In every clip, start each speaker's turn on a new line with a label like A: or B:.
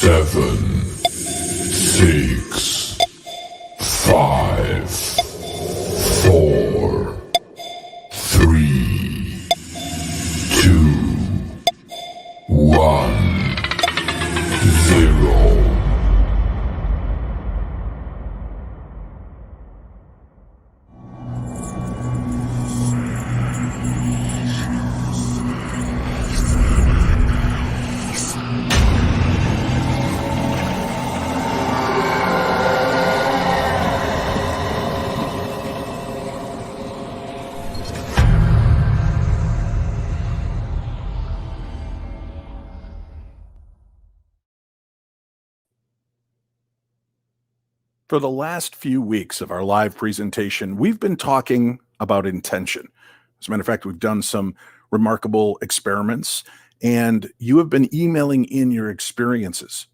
A: 7, 6, 5, 4, 3, 2, 1, 0.
B: For the last few weeks of our live presentation, we've been talking about intention. As a matter of fact, we've done some remarkable experiments, and you have been emailing in your experiences,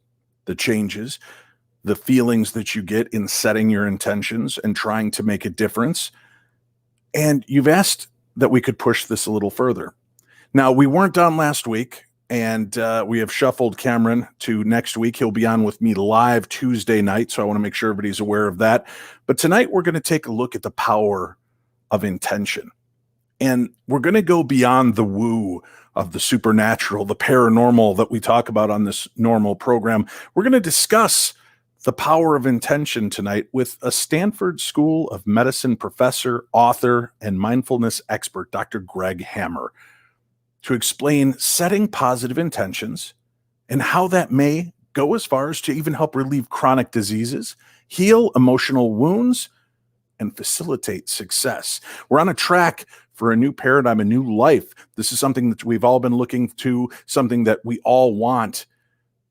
B: the changes, the feelings that you get in setting your intentions and trying to make a difference. And you've asked that we could push this a little further. Now, we weren't done last week, and we have shuffled Cameron to next week. He'll be on with me live Tuesday night, so I want to make sure everybody's aware of that. But tonight, we're going to take a look at the power of intention. And we're going to go beyond the woo of the supernatural, the paranormal that we talk about on this normal program. We're going to discuss the power of intention tonight with a Stanford School of Medicine professor, author, and mindfulness expert, Dr. Gregg Hammer, to explain setting positive intentions and how that may go as far as to even help relieve chronic diseases, heal emotional wounds, and facilitate success. We're on a track for a new paradigm, a new life. This is something that we've all been looking to, something that we all want.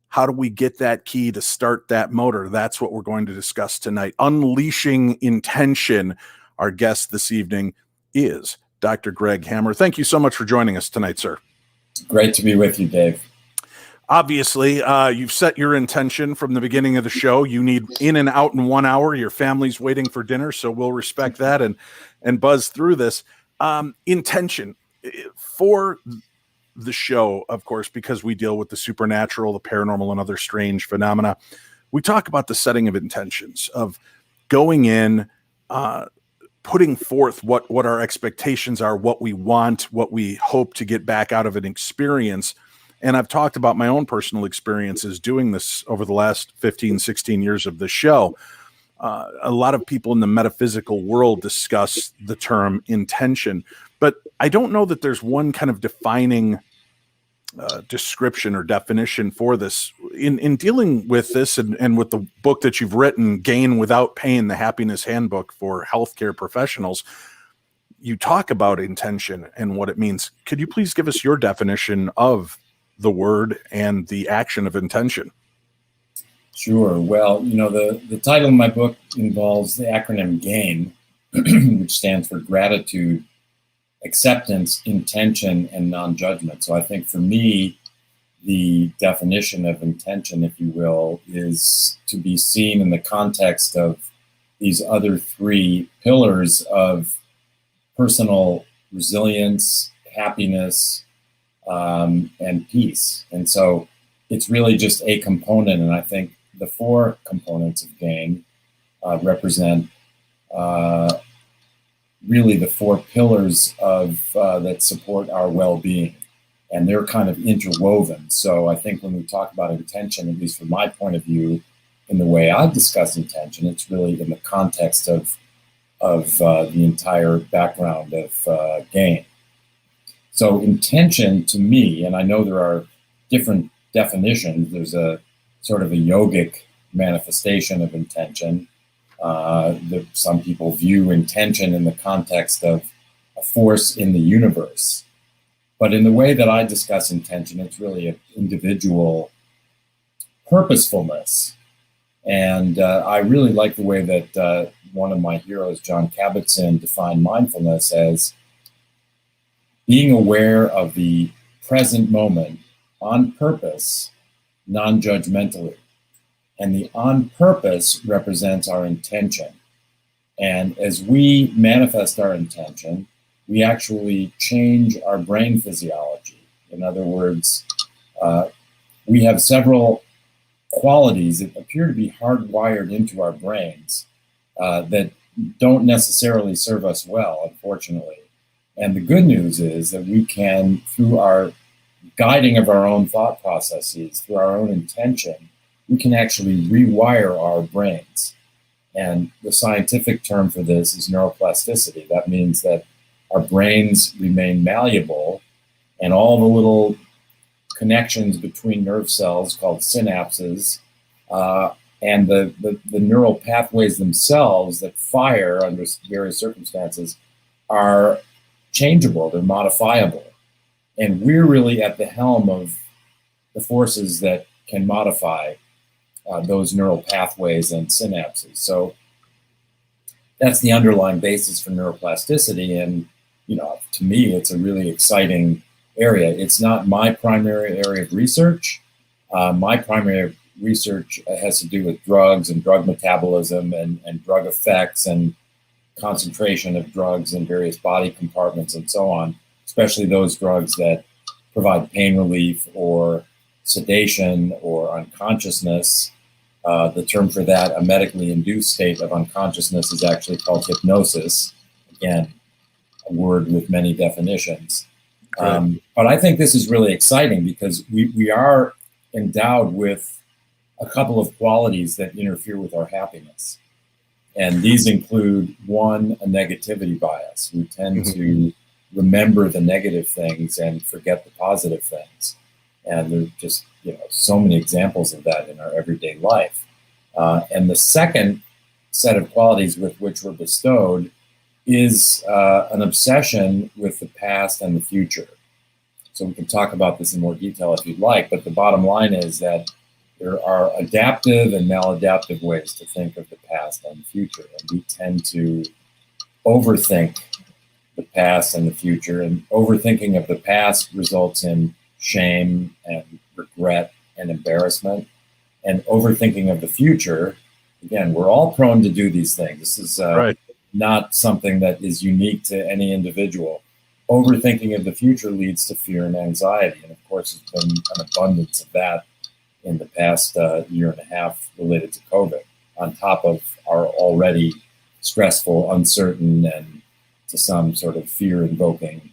B: How do we get that key to start that motor? That's what we're going to discuss tonight. Unleashing intention. Our guest this evening is Dr. Gregg Hammer. Thank you so much for joining us tonight, sir.
C: Great to be with you, Dave.
B: Obviously, you've set your intention from the beginning of the show. You need in and out in 1 hour. Your family's waiting for dinner, so we'll respect that and buzz through this. Intention for the show, of course, because we deal with the supernatural, the paranormal, and other strange phenomena. We talk about the setting of intentions, of going in, putting forth what our expectations are, what we want, what we hope to get back out of an experience. And I've talked about my own personal experiences doing this over the last 15, 16 years of the show. A lot of people in the metaphysical world discuss the term intention, but I don't know that there's one kind of defining description or definition for this. In dealing with this and with the book that you've written, Gain Without Pain, the Happiness Handbook for Healthcare Professionals, you talk about intention and what it means. Could you please give us your definition of the word and the action of intention?
C: Sure. Well, the title of my book involves the acronym GAIN, which stands for gratitude, acceptance, intention, and non-judgment. So I think for me, the definition of intention, if you will, is to be seen in the context of these other three pillars of personal resilience, happiness, and peace. And so it's really just a component. And I think the four components of GAIN represent really the four pillars of that support our well-being, and they're kind of interwoven. So I think when we talk about intention, at least from my point of view, in the way I discuss intention, it's really in the context of the entire background of GAIN. So intention to me, and I know there are different definitions. There's a sort of a yogic manifestation of intention. Some people view intention in the context of a force in the universe. But in the way that I discuss intention, it's really an individual purposefulness. And I really like the way that one of my heroes, John Kabat-Zinn, defined mindfulness as being aware of the present moment on purpose, non-judgmentally. And the on purpose represents our intention. And as we manifest our intention, we actually change our brain physiology. In other words, we have several qualities that appear to be hardwired into our brains that don't necessarily serve us well, unfortunately. And the good news is that we can, through our guiding of our own thought processes, through our own intention, we can actually rewire our brains. And the scientific term for this is neuroplasticity. That means that our brains remain malleable, and all the little connections between nerve cells called synapses and the neural pathways themselves that fire under various circumstances are changeable, they're modifiable. And we're really at the helm of the forces that can modify those neural pathways and synapses. So that's the underlying basis for neuroplasticity. And, to me, it's a really exciting area. It's not my primary area of research. My primary research has to do with drugs and drug metabolism and drug effects and concentration of drugs in various body compartments and so on, especially those drugs that provide pain relief or sedation or unconsciousness. The term for that, a medically induced state of unconsciousness, is actually called hypnosis. Again, a word with many definitions. But I think this is really exciting because we are endowed with a couple of qualities that interfere with our happiness. And these include, one, a negativity bias. We tend to remember the negative things and forget the positive things. And there's just, so many examples of that in our everyday life. And the second set of qualities with which we're bestowed is an obsession with the past and the future. So we can talk about this in more detail if you'd like, but the bottom line is that there are adaptive and maladaptive ways to think of the past and the future. And we tend to overthink the past and the future. And overthinking of the past results in shame and regret and embarrassment. And overthinking of the future, again, we're all prone to do these things. This is not something that is unique to any individual. Overthinking of the future leads to fear and anxiety. And of course, there's been an abundance of that in the past year and a half related to COVID, on top of our already stressful, uncertain, and to some sort of fear-invoking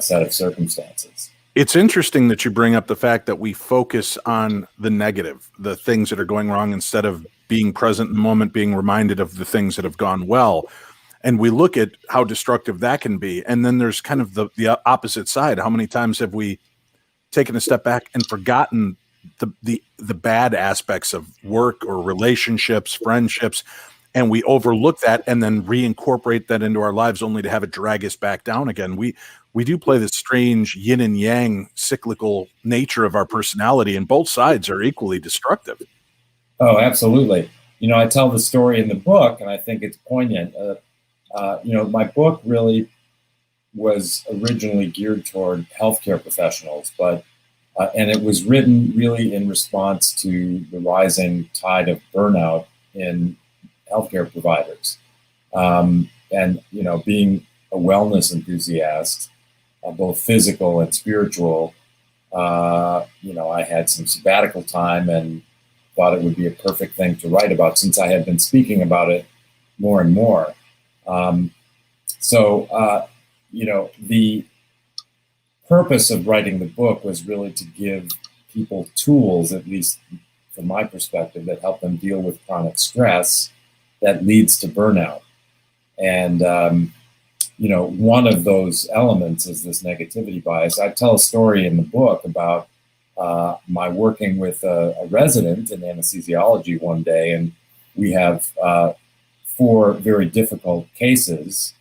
C: set of circumstances.
B: It's interesting that you bring up the fact that we focus on the negative, the things that are going wrong, instead of being present in the moment, being reminded of the things that have gone well. And we look at how destructive that can be. And then there's kind of the opposite side. How many times have we taken a step back and forgotten the bad aspects of work or relationships, friendships, and we overlook that and then reincorporate that into our lives only to have it drag us back down again. We do play this strange yin and yang cyclical nature of our personality, and both sides are equally destructive.
C: Oh, absolutely. I tell the story in the book, and I think it's poignant. My book really was originally geared toward healthcare professionals, and it was written really in response to the rising tide of burnout in healthcare providers. Being a wellness enthusiast, both physical and spiritual, I had some sabbatical time and thought it would be a perfect thing to write about, since I had been speaking about it more and more. The purpose of writing the book was really to give people tools, at least from my perspective, that help them deal with chronic stress that leads to burnout. And, one of those elements is this negativity bias. I tell a story in the book about my working with a resident in anesthesiology one day, and we have 4 very difficult cases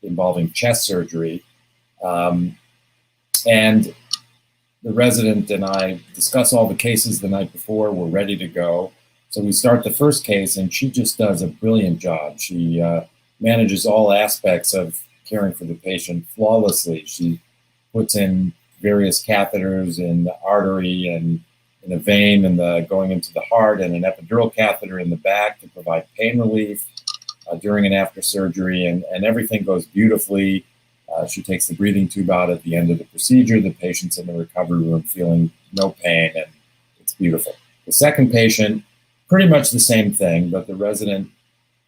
C: involving chest surgery. And the resident and I discuss all the cases the night before. We're ready to go. So we start the first case, and she just does a brilliant job. She manages all aspects of caring for the patient flawlessly. She puts in various catheters in the artery and in a vein and going into the heart, and an epidural catheter in the back to provide pain relief during and after surgery, and everything goes beautifully. She takes the breathing tube out at the end of the procedure. The patient's in the recovery room feeling no pain, and it's beautiful. The second patient, pretty much the same thing, but the resident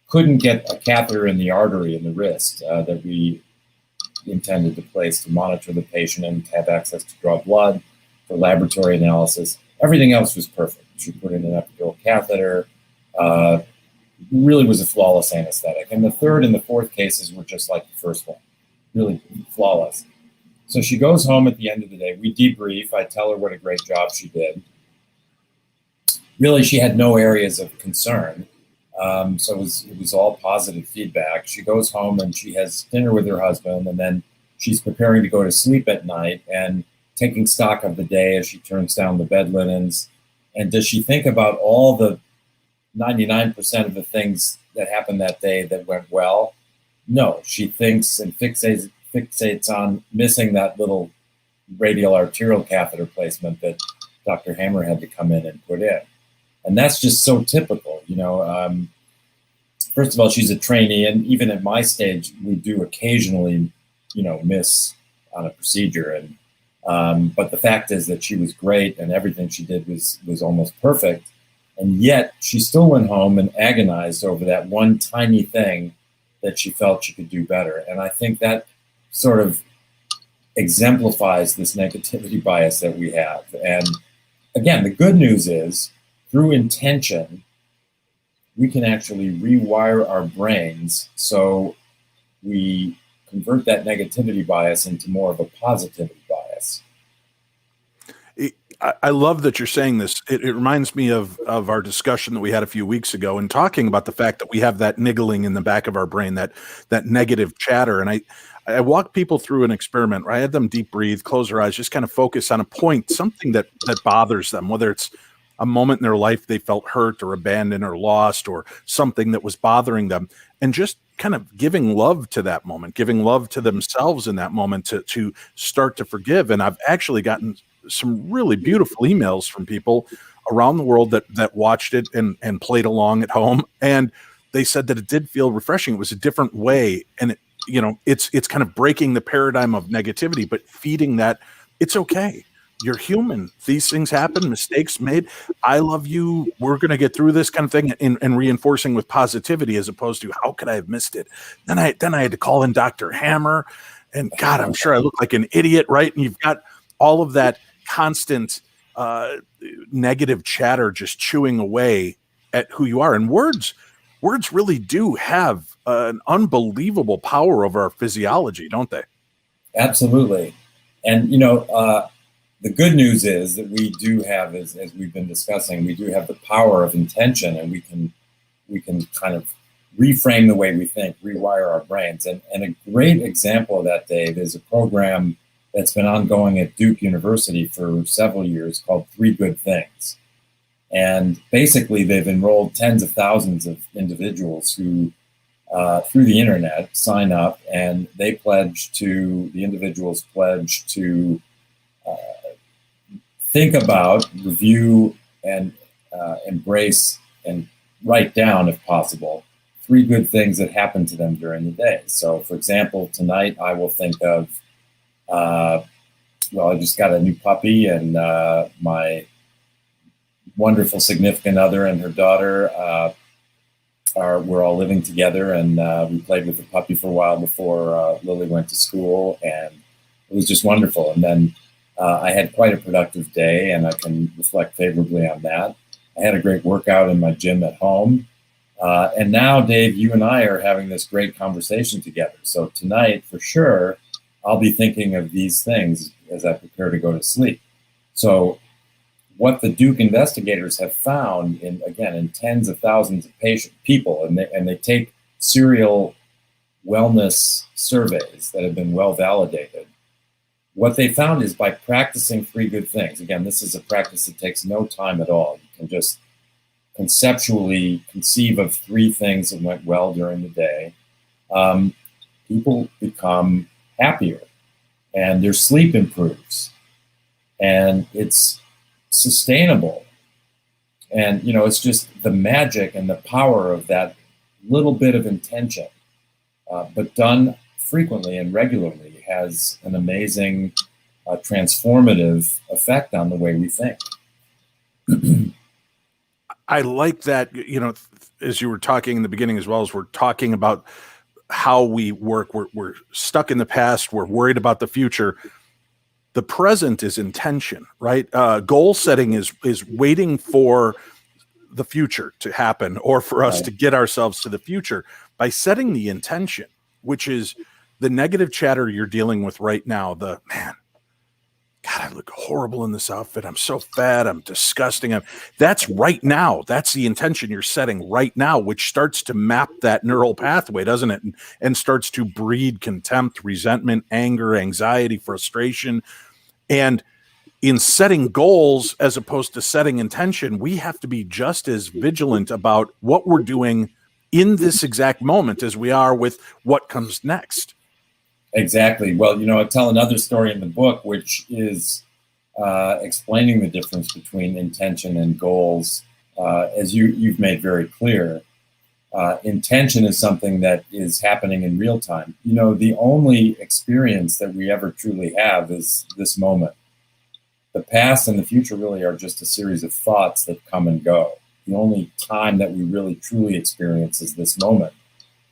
C: couldn't get a catheter in the artery in the wrist that we intended to place to monitor the patient and have access to draw blood for laboratory analysis. Everything else was perfect. She put in an epidural catheter, really was a flawless anesthetic. And the third and the fourth cases were just like the first one, really flawless. So she goes home at the end of the day. We debrief. I tell her what a great job she did. Really, she had no areas of concern. So it was all positive feedback. She goes home and she has dinner with her husband, and then she's preparing to go to sleep at night and taking stock of the day as she turns down the bed linens. And does she think about all the 99% of the things that happened that day that went well? No, she thinks and fixates on missing that little radial arterial catheter placement that Dr. Hammer had to come in and put in. And that's just so typical, First of all, she's a trainee, and even at my stage, we do occasionally, miss on a procedure. And but the fact is that she was great, and everything she did was almost perfect. And yet, she still went home and agonized over that one tiny thing that she felt she could do better. And I think that sort of exemplifies this negativity bias that we have. And again, the good news is, through intention, we can actually rewire our brains so we convert that negativity bias into more of a positivity bias.
B: I love that you're saying this. It reminds me of our discussion that we had a few weeks ago and talking about the fact that we have that niggling in the back of our brain, that negative chatter. And I walk people through an experiment where I had them deep breathe, close their eyes, just kind of focus on a point, something that bothers them, whether it's a moment in their life they felt hurt or abandoned or lost, or something that was bothering them, and just kind of giving love to that moment, giving love to themselves in that moment to start to forgive. And I've actually gotten some really beautiful emails from people around the world that watched it and played along at home. And they said that it did feel refreshing. It was a different way. And it's kind of breaking the paradigm of negativity, but feeding that it's okay. You're human. These things happen, mistakes made. I love you. We're going to get through this kind of thing, and reinforcing with positivity as opposed to how could I have missed it? Then I had to call in Dr. Hammer, and God, I'm sure I look like an idiot, right? And you've got all of that constant negative chatter just chewing away at who you are. And words really do have an unbelievable power over our physiology, don't they?
C: Absolutely. And, the good news is that we do have, as we've been discussing, we do have the power of intention, and we can kind of reframe the way we think, rewire our brains. And a great example of that, Dave, is a program that's been ongoing at Duke University for several years called 3 Good Things. And basically, they've enrolled tens of thousands of individuals who, through the internet, sign up, and the individuals pledge to think about, review, and embrace and write down, if possible, 3 good things that happened to them during the day. So, for example, tonight I will think of, I just got a new puppy, and my wonderful significant other and her daughter we're all living together, and we played with the puppy for a while before Lily went to school, and it was just wonderful. And then I had quite a productive day, and I can reflect favorably on that. I had a great workout in my gym at home. And now, Dave, you and I are having this great conversation together. So tonight, for sure, I'll be thinking of these things as I prepare to go to sleep. So what the Duke investigators have found in tens of thousands of people, and they take serial wellness surveys that have been well validated. What they found is by practicing 3 good things, again, this is a practice that takes no time at all. You can just conceptually conceive of 3 things that went well during the day. People become happier, and their sleep improves, and it's sustainable. And, it's just the magic and the power of that little bit of intention, but done frequently and regularly, has an amazing transformative effect on the way we think.
B: I like that, as you were talking in the beginning, as well as we're talking about how we work, we're stuck in the past. We're worried about the future. The present is intention, right? Goal setting is waiting for the future to happen, or for us to get ourselves to the future by setting the intention, which is the negative chatter you're dealing with right now. The man, God, I look horrible in this outfit. I'm so fat. I'm disgusting. That's right now. That's the intention you're setting right now, which starts to map that neural pathway, doesn't it? And starts to breed contempt, resentment, anger, anxiety, frustration. And in setting goals, as opposed to setting intention, we have to be just as vigilant about what we're doing in this exact moment as we are with what comes next.
C: Exactly. Well, I tell another story in the book, which is explaining the difference between intention and goals. As you've made very clear, intention is something that is happening in real time. The only experience that we ever truly have is this moment. The past and the future really are just a series of thoughts that come and go. The only time that we really truly experience is this moment.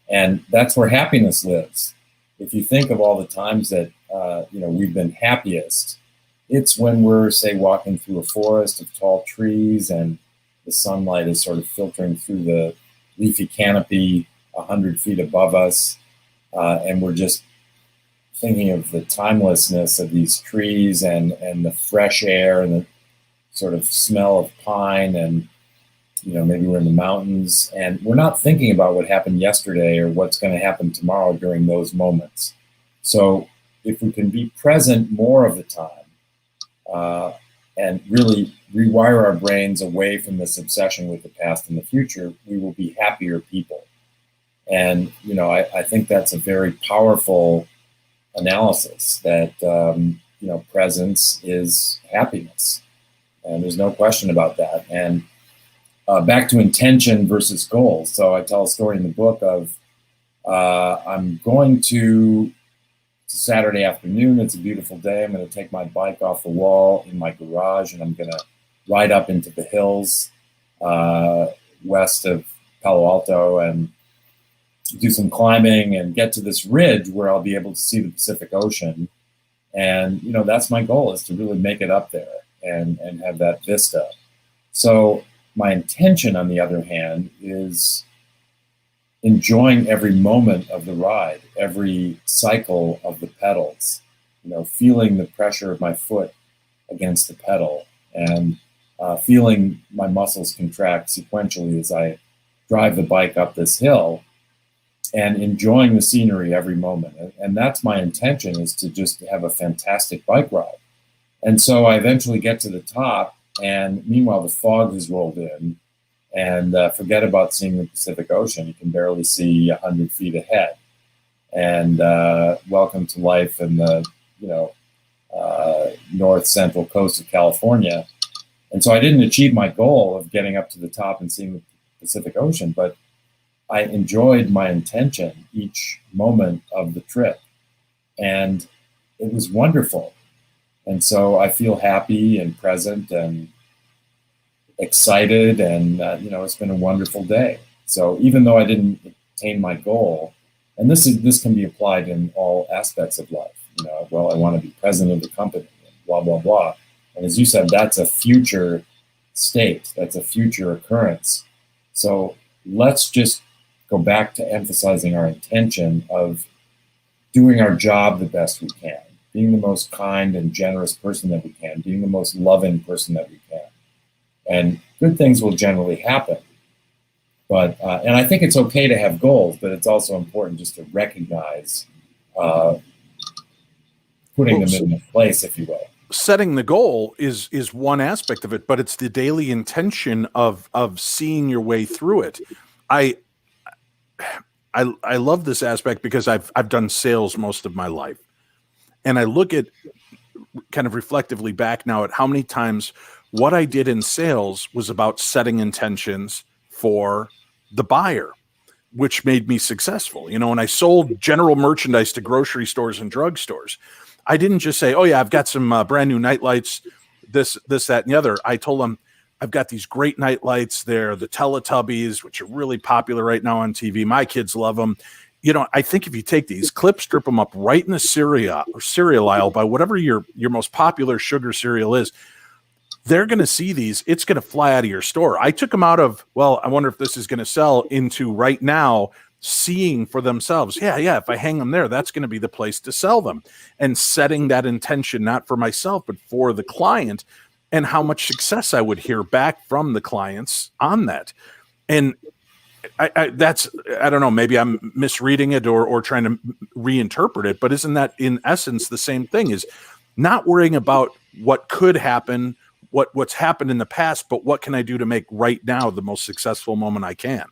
C: And that's where happiness lives. If you think of all the times that we've been happiest, it's when we're, say, walking through a forest of tall trees and the sunlight is sort of filtering through the leafy canopy 100 feet above us, and we're just thinking of the timelessness of these trees and the fresh air and the sort of smell of pine, and maybe we're in the mountains and we're not thinking about what happened yesterday or what's going to happen tomorrow during those moments. So if we can be present more of the time and really rewire our brains away from this obsession with the past and the future, we will be happier people. And, I think that's a very powerful analysis that, presence is happiness. And there's no question about that. And back to intention versus goals. So I tell a story in the book of I'm going to Saturday afternoon. It's a beautiful day. I'm going to take my bike off the wall in my garage, and I'm going to ride up into the hills west of Palo Alto and do some climbing and get to this ridge where I'll be able to see the Pacific Ocean. And, that's my goal, is to really make it up there and have that vista. So my intention, on the other hand, is enjoying every moment of the ride, every cycle of the pedals, feeling the pressure of my foot against the pedal and feeling my muscles contract sequentially as I drive the bike up this hill, and enjoying the scenery every moment. And that's my intention, is to just have a fantastic bike ride. And so I eventually get to the top, and meanwhile the fog has rolled in, and forget about seeing the Pacific Ocean. You can barely see 100 feet ahead. And welcome to life in the north central coast of California. And so I didn't achieve my goal of getting up to the top and seeing the Pacific Ocean, but I enjoyed my intention each moment of the trip, and it was wonderful. And so I feel happy and present and excited, and it's been a wonderful day. So even though I didn't attain my goal, and this can be applied in all aspects of life, well, I want to be president of the company, and blah, blah, blah. And as you said, that's a future state, that's a future occurrence. So let's just go back to emphasizing our intention of doing our job the best we can, being the most kind and generous person that we can, being the most loving person that we can. And good things will generally happen. But and I think it's okay to have goals, but it's also important just to recognize putting them in place, if you will.
B: Setting the goal is one aspect of it, but it's the daily intention of seeing your way through it. I love this aspect because I've done sales most of my life, and I look at kind of reflectively back now at how many times what I did in sales was about setting intentions for the buyer, which made me successful. When I sold general merchandise to grocery stores and drugstores, I didn't just say, "Oh yeah, I've got some brand new night lights, this, that, and the other." I told them, I've got these great night lights there, the Teletubbies, which are really popular right now on TV. My kids love them. I think if you take these clips, strip them up right in the cereal aisle by whatever your most popular sugar cereal is, they're going to see these. It's going to fly out of your store. I took them out of, well, I wonder if this is going to sell, into right now seeing for themselves. Yeah. If I hang them there, that's going to be the place to sell them, and setting that intention, not for myself, but for the client, and how much success I would hear back from the clients on that. And I don't know, maybe I'm misreading it or trying to reinterpret it, but isn't that in essence the same thing? Is not worrying about what could happen, what's happened in the past, but what can I do to make right now the most successful moment I can?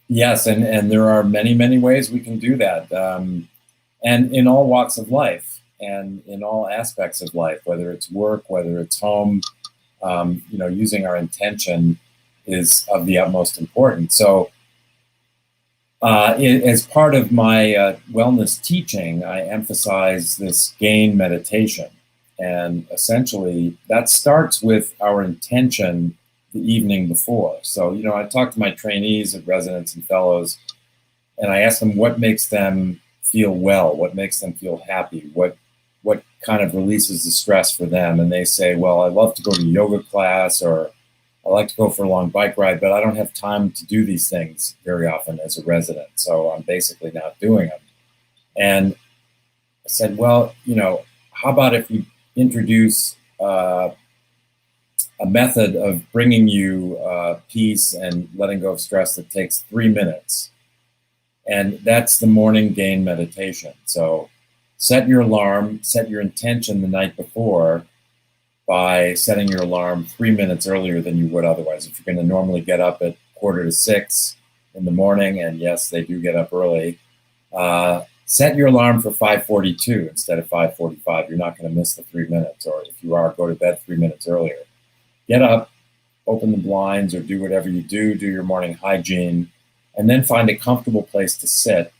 C: Yes, and there are many, many ways we can do that, and in all walks of life and in all aspects of life, whether it's work, whether it's home, using our intention is of the utmost importance. So as part of my wellness teaching, I emphasize this gain meditation. And essentially, that starts with our intention the evening before. So, I talk to my trainees and residents and fellows, and I ask them what makes them feel well, what makes them feel happy, what kind of releases the stress for them. And they say, well, I love to go to yoga class, or I like to go for a long bike ride, but I don't have time to do these things very often as a resident. So I'm basically not doing them. And I said, well, how about if we introduce a method of bringing you peace and letting go of stress that takes 3 minutes. And that's the morning gain meditation. So set your alarm, set your intention the night before by setting your alarm 3 minutes earlier than you would otherwise. If you're going to normally get up at 5:45 in the morning, and yes, they do get up early, set your alarm for 5:42 instead of 5:45. You're not going to miss the 3 minutes, or if you are, go to bed 3 minutes earlier. Get up, open the blinds, or do whatever you do your morning hygiene, and then find a comfortable place to sit.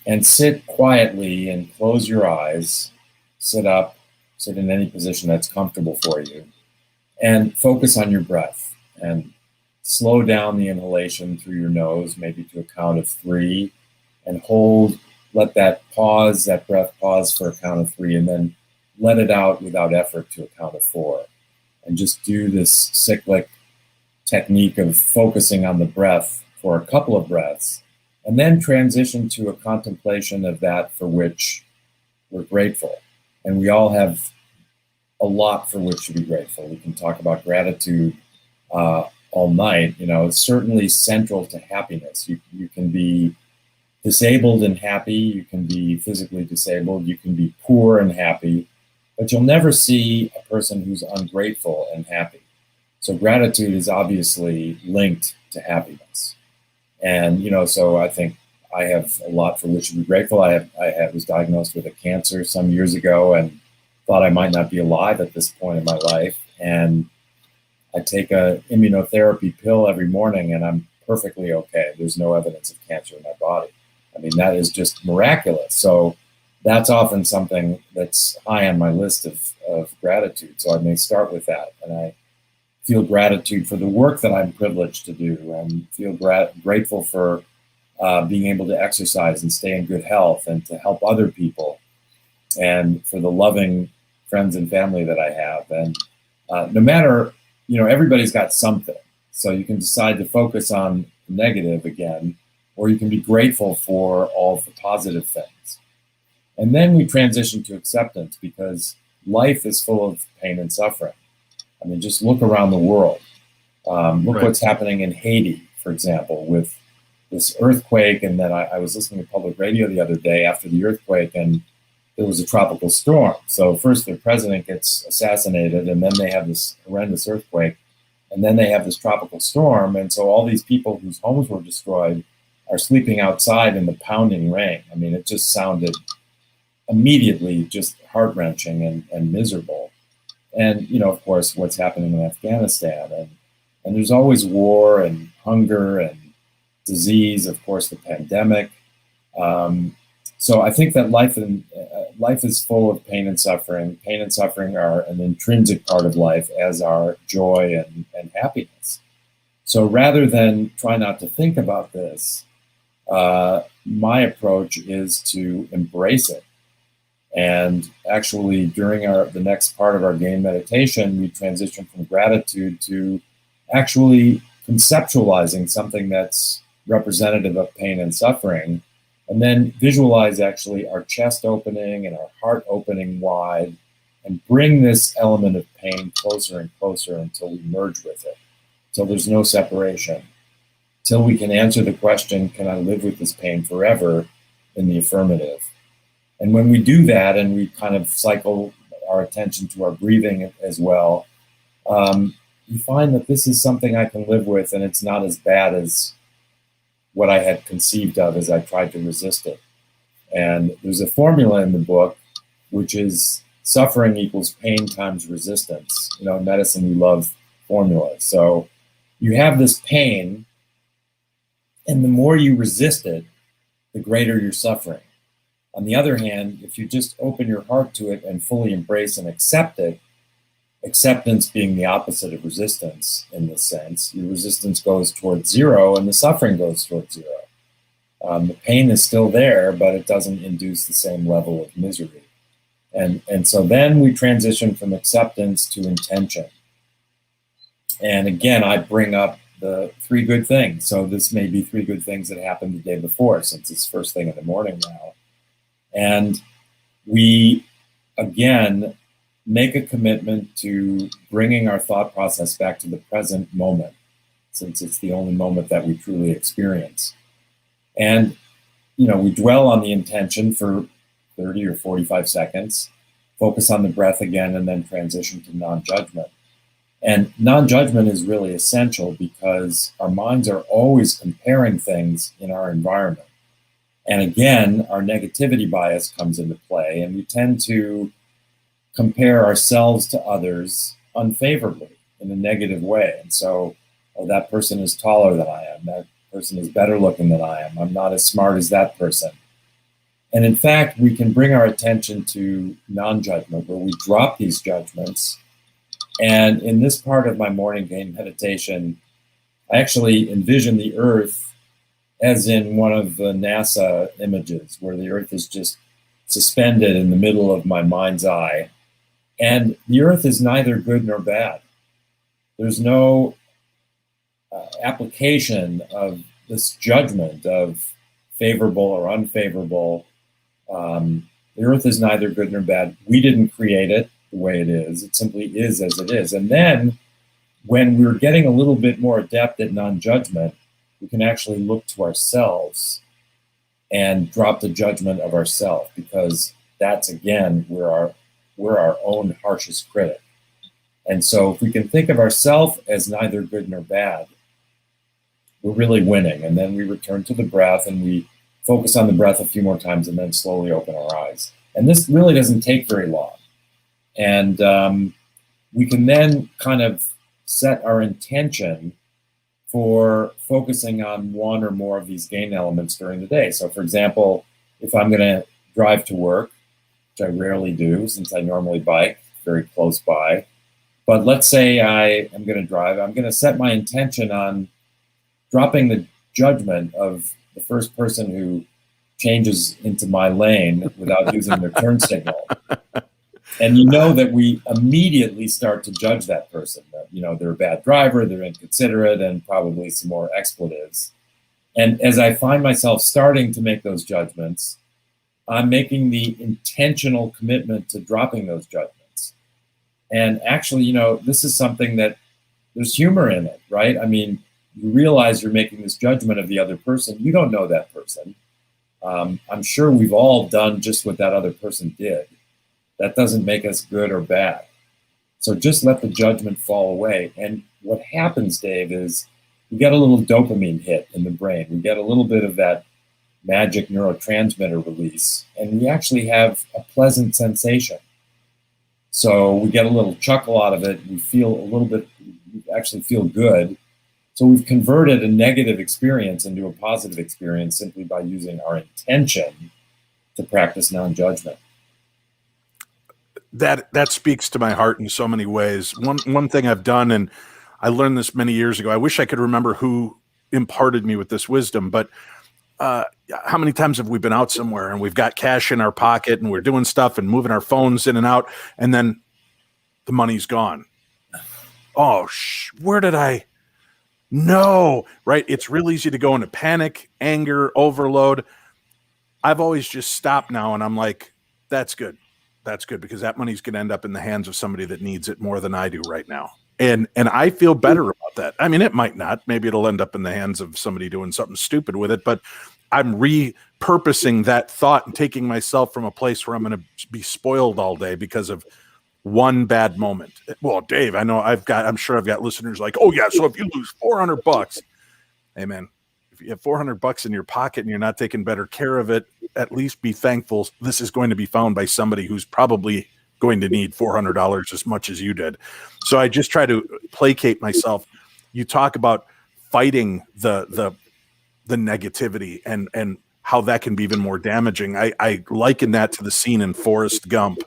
C: And sit quietly and close your eyes. Sit up, sit in any position that's comfortable for you, and focus on your breath. And slow down the inhalation through your nose, maybe to a count of 3, and hold, let that breath pause for a count of 3, and then let it out without effort to a count of 4. And just do this cyclic technique of focusing on the breath for a couple of breaths, and then transition to a contemplation of that for which we're grateful. And we all have a lot for which to be grateful. We can talk about gratitude all night. It's certainly central to happiness. You can be disabled and happy. You can be physically disabled. You can be poor and happy. But you'll never see a person who's ungrateful and happy. So gratitude is obviously linked to happiness. And, so I think I have a lot for which to be grateful. I was diagnosed with a cancer some years ago and thought I might not be alive at this point in my life. And I take a immunotherapy pill every morning, and I'm perfectly okay. There's no evidence of cancer in my body. I mean, that is just miraculous. So that's often something that's high on my list of gratitude. So I may start with that. And I feel gratitude for the work that I'm privileged to do, and feel grateful for being able to exercise and stay in good health and to help other people, and for the loving friends and family that I have. And no matter, everybody's got something. So you can decide to focus on the negative again, or you can be grateful for all of the positive things. And then we transition to acceptance, because life is full of pain and suffering. I mean, just look around the world. Look
B: Right.
C: What's happening in Haiti, for example, with this earthquake. And then I was listening to public radio the other day after the earthquake, and there was a tropical storm. So first their president gets assassinated, and then they have this horrendous earthquake, and then they have this tropical storm. And so all these people whose homes were destroyed are sleeping outside in the pounding rain. I mean, it just sounded immediately just heart-wrenching and miserable. And, of course, what's happening in Afghanistan. And there's always war and hunger and disease, of course, the pandemic. So I think that life is full of pain and suffering. Pain and suffering are an intrinsic part of life, as are joy and happiness. So rather than try not to think about this, my approach is to embrace it. And actually, during the next part of our game meditation, we transition from gratitude to actually conceptualizing something that's representative of pain and suffering, and then visualize actually our chest opening and our heart opening wide, and bring this element of pain closer and closer until we merge with it, till there's no separation, till we can answer the question, can I live with this pain forever, in the affirmative. And when we do that, and we kind of cycle our attention to our breathing as well, you find that this is something I can live with, and it's not as bad as what I had conceived of as I tried to resist it. And there's a formula in the book, which is suffering equals pain times resistance. You know, in medicine, we love formulas. So you have this pain, and the more you resist it, the greater your suffering. On the other hand, if you just open your heart to it and fully embrace and accept it, acceptance being the opposite of resistance in this sense, your resistance goes towards zero and the suffering goes towards zero. The pain is still there, but it doesn't induce the same level of misery. And so then we transition from acceptance to intention. And again, I bring up the 3 good things. So this may be 3 good things that happened the day before, since it's first thing in the morning now. And we, again, make a commitment to bringing our thought process back to the present moment, since it's the only moment that we truly experience. And, you know, we dwell on the intention for 30 or 45 seconds, focus on the breath again, and then transition to non-judgment. And non-judgment is really essential because our minds are always comparing things in our environment. And again, our negativity bias comes into play, and we tend to compare ourselves to others unfavorably in a negative way. And so, oh, that person is taller than I am. That person is better looking than I am. I'm not as smart as that person. And in fact, we can bring our attention to non-judgment, where we drop these judgments. And in this part of my morning game meditation, I actually envision the earth as in one of the NASA images, where the earth is just suspended in the middle of my mind's eye. And the earth is neither good nor bad. There's no application of this judgment of favorable or unfavorable. The earth is neither good nor bad. We didn't create it the way it is. It simply is as it is. And then when we're getting a little bit more adept at non-judgment, we can actually look to ourselves and drop the judgment of ourselves, because that's, again, we're our own harshest critic. And so if we can think of ourselves as neither good nor bad, we're really winning. And then we return to the breath, and we focus on the breath a few more times, and then slowly open our eyes. And this really doesn't take very long. And we can then kind of set our intention for focusing on one or more of these gain elements during the day. So for example, if I'm going to drive to work, which I rarely do since I normally bike very close by, but let's say I am going to drive, I'm going to set my intention on dropping the judgment of the first person who changes into my lane without using their turn signal. And you know that we immediately start to judge that person. That, you know, they're a bad driver, they're inconsiderate, and probably some more expletives. And as I find myself starting to make those judgments, I'm making the intentional commitment to dropping those judgments. And actually, you know, this is something that there's humor in it, right? I mean, you realize you're making this judgment of the other person. You don't know that person. I'm sure we've all done just what that other person did. That doesn't make us good or bad. So just let the judgment fall away. And what happens, Dave, is we get a little dopamine hit in the brain. We get a little bit of that magic neurotransmitter release, and we actually have a pleasant sensation. So we get a little chuckle out of it. We feel a little bit, we actually feel good. So we've converted a negative experience into a positive experience simply by using our intention to practice non-judgment.
B: That speaks to my heart in so many ways. One thing I've done, and I learned this many years ago. I wish I could remember who imparted me with this wisdom, but how many times have we been out somewhere and we've got cash in our pocket and we're doing stuff and moving our phones in and out, and then the money's gone. Oh, where did I? No, right? It's real easy to go into panic, anger, overload. I've always just stopped now, and I'm like, that's good. That's good, because that money's going to end up in the hands of somebody that needs it more than I do right now. And I feel better about that. I mean, it might not. Maybe it'll end up in the hands of somebody doing something stupid with it, but I'm repurposing that thought and taking myself from a place where I'm going to be spoiled all day because of one bad moment. Well, Dave, I know I'm sure I've got listeners like, oh yeah, so if you lose $400, hey man, if you have $400 in your pocket and you're not taking better care of it, at least be thankful this is going to be found by somebody who's probably going to need $400 as much as you did. So I just try to placate myself. You talk about fighting the negativity and how that can be even more damaging. I liken that to the scene in Forrest Gump.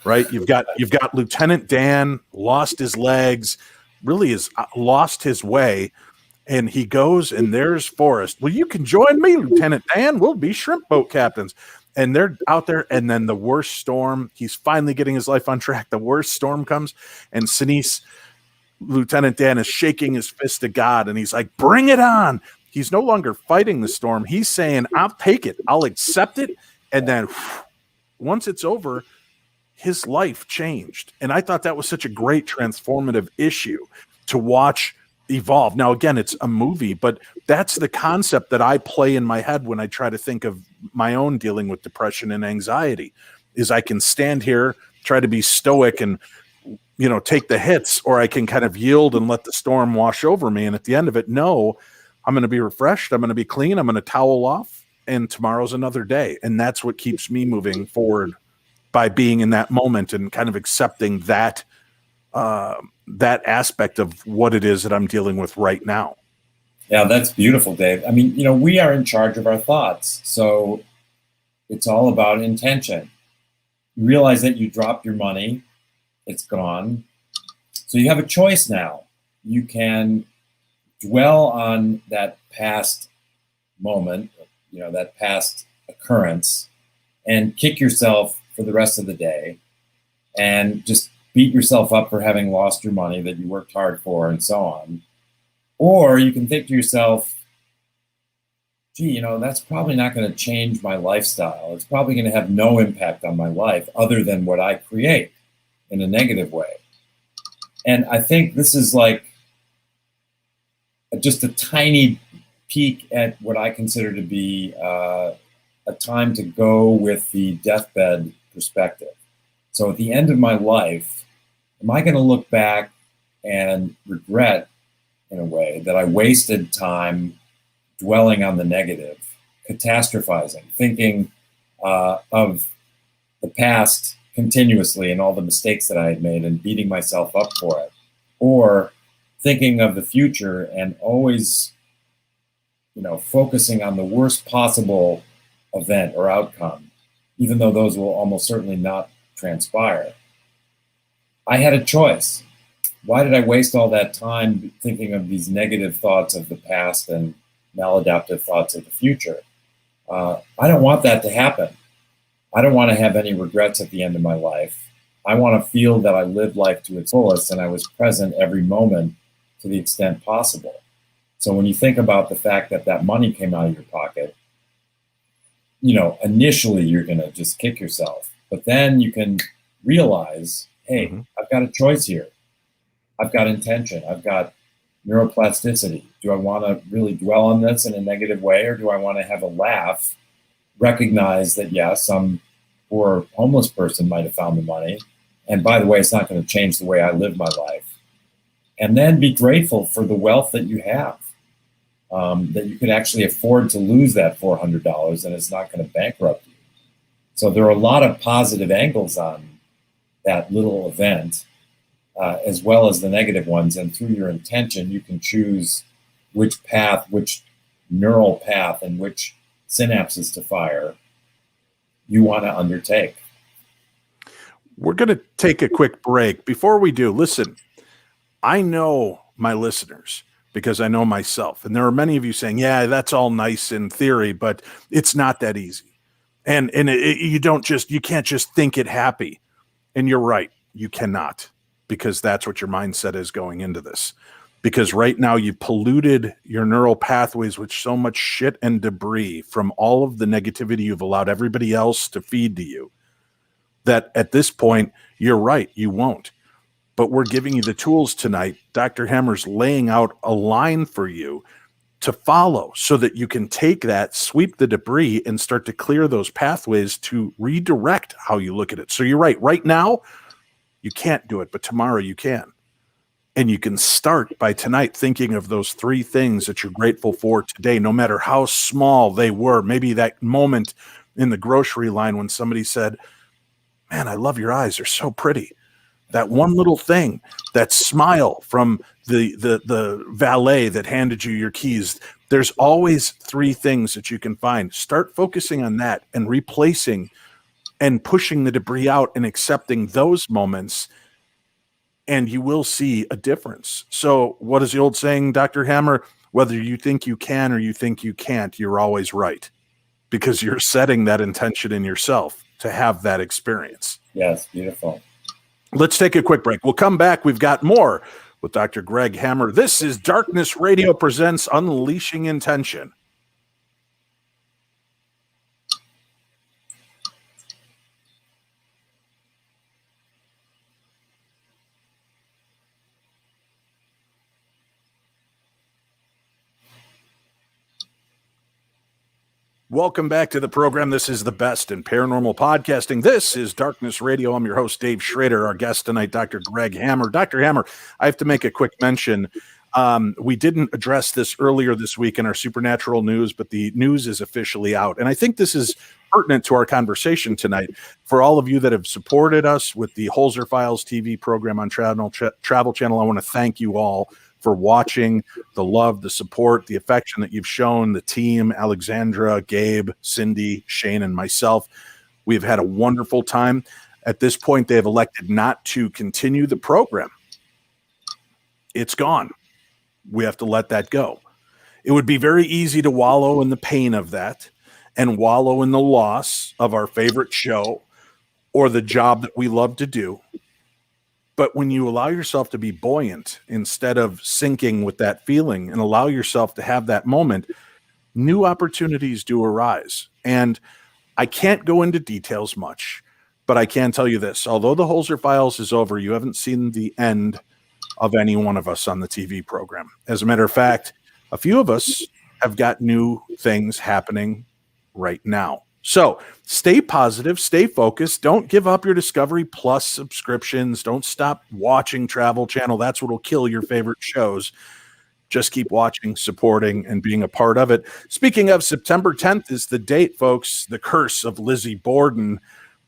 B: Right, you've got Lieutenant Dan, lost his legs, really has lost his way, and he goes and there's Forrest. Well, you can join me, Lieutenant Dan. We'll be shrimp boat captains. And they're out there, and then the worst storm. He's finally getting his life on track. The worst storm comes, and Sinise, Lieutenant Dan, is shaking his fist at God, and he's like, "Bring it on!" He's no longer fighting the storm. He's saying, "I'll take it. I'll accept it." And then, once it's over, his life changed. And I thought that was such a great transformative issue to watch evolve. Now, again, it's a movie, but that's the concept that I play in my head when I try to think of my own dealing with depression and anxiety, is I can stand here, try to be stoic and, take the hits, or I can kind of yield and let the storm wash over me. And at the end of it, no, I'm going to be refreshed. I'm going to be clean. I'm going to towel off, and tomorrow's another day. And that's what keeps me moving forward, by being in that moment and kind of accepting that that aspect of what it is that I'm dealing with right now.
C: Yeah, that's beautiful, Dave. I mean, we are in charge of our thoughts. So it's all about intention. You realize that you dropped your money, it's gone. So you have a choice now. You can dwell on that past moment, that past occurrence, and kick yourself for the rest of the day and just beat yourself up for having lost your money that you worked hard for and so on. Or you can think to yourself, gee, that's probably not going to change my lifestyle. It's probably going to have no impact on my life other than what I create in a negative way. And I think this is like just a tiny peek at what I consider to be a time to go with the deathbed perspective. So at the end of my life, am I going to look back and regret, in a way, that I wasted time dwelling on the negative, catastrophizing, thinking of the past continuously and all the mistakes that I had made and beating myself up for it? Or thinking of the future and always, focusing on the worst possible event or outcome, even though those will almost certainly not transpire. I had a choice. Why did I waste all that time thinking of these negative thoughts of the past and maladaptive thoughts of the future? I don't want that to happen. I don't want to have any regrets at the end of my life. I want to feel that I lived life to its fullest and I was present every moment to the extent possible. So when you think about the fact that that money came out of your pocket, initially you're going to just kick yourself. But then you can realize, hey, I've got a choice here. I've got intention. I've got neuroplasticity. Do I want to really dwell on this in a negative way, or do I want to have a laugh, recognize that, yeah, some poor homeless person might have found the money. And by the way, it's not going to change the way I live my life. And then be grateful for the wealth that you have, that you could actually afford to lose that $400 and it's not going to bankrupt you. So there are a lot of positive angles on that little event, as well as the negative ones. And through your intention, you can choose which path, which neural path, and which synapses to fire. you want to undertake.
B: We're going to take a quick break. Before we do, listen, I know my listeners because I know myself. And there are many of you saying, yeah, that's all nice in theory, but it's not that easy. And you can't just think it happy. And you're right. You cannot, because that's what your mindset is going into this. Because right now you polluted your neural pathways with so much shit and debris from all of the negativity you've allowed everybody else to feed to you, that at this point, you're right, you won't. But we're giving you the tools tonight. Dr. Hammer's laying out a line for you to follow so that you can take that, sweep the debris, and start to clear those pathways to redirect how you look at it. So you're right. Right now, you can't do it, but tomorrow you can. And you can start by tonight thinking of those 3 things that you're grateful for today, no matter how small they were. Maybe that moment in the grocery line when somebody said, man, I love your eyes. They're so pretty. That one little thing, that smile from the valet that handed you your keys. There's always 3 things that you can find. Start focusing on that and replacing and pushing the debris out and accepting those moments, and you will see a difference. So what is the old saying, Dr. Hammer? Whether you think you can or you think you can't, you're always right, because you're setting that intention in yourself to have that experience.
C: Yes, beautiful.
B: Let's take a quick break. We'll come back. We've got more with Dr. Gregg Hammer. This is Darkness Radio presents Unleashing Intention. Welcome back to the program. This is the best in paranormal podcasting. This is Darkness Radio. I'm your host, Dave Schrader. Our guest tonight, Dr. Gregg Hammer. Dr. Hammer, I have to make a quick mention. We didn't address this earlier this week in our supernatural news, but the news is officially out. And I think this is pertinent to our conversation tonight. For all of you that have supported us with the Holzer Files TV program on Travel Channel, I want to thank you all for watching, the love, the support, the affection that you've shown, the team, Alexandra, Gabe, Cindy, Shane, and myself. We've had a wonderful time. At this point, they have elected not to continue the program. It's gone. We have to let that go. It would be very easy to wallow in the pain of that and wallow in the loss of our favorite show or the job that we love to do. But when you allow yourself to be buoyant instead of sinking with that feeling and allow yourself to have that moment, new opportunities do arise. And I can't go into details much, but I can tell you this. Although the Holzer Files is over, you haven't seen the end of any one of us on the TV program. As a matter of fact, a few of us have got new things happening right now. So stay positive, stay focused. Don't give up your Discovery Plus subscriptions. Don't stop watching Travel Channel. That's what will kill your favorite shows. Just keep watching, supporting, and being a part of it. Speaking of, September 10th is the date, folks. The Curse of Lizzie Borden.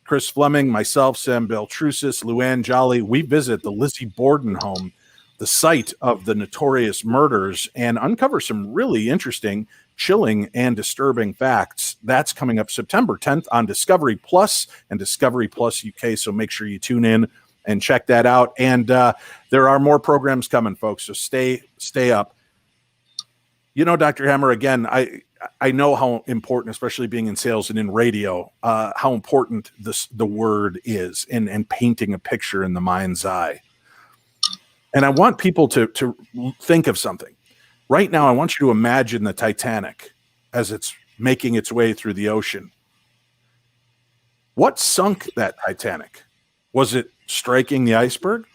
B: Chris Fleming, myself, Sam Beltrusis, Luann Jolly, we visit the Lizzie Borden home, the site of the notorious murders, and uncover some really interesting, chilling, and disturbing facts. That's coming up September 10th on Discovery Plus and Discovery Plus UK, so make sure you tune in and check that out. And there are more programs coming, folks, so stay up. You know, Dr. Hammer, again, I know how important, especially being in sales and in radio, how important the word is in painting a picture in the mind's eye. And I want people to think of something. Right now, I want you to imagine the Titanic as it's making its way through the ocean. What sunk that Titanic? Was it striking the iceberg?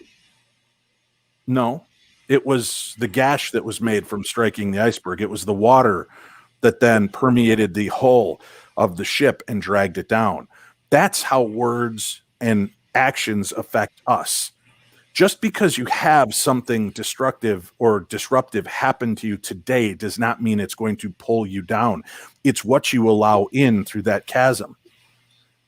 B: No. It was the gash that was made from striking the iceberg. It was the water that then permeated the hull of the ship and dragged it down. That's how words and actions affect us. Just because you have something destructive or disruptive happen to you today does not mean it's going to pull you down. It's what you allow in through that chasm.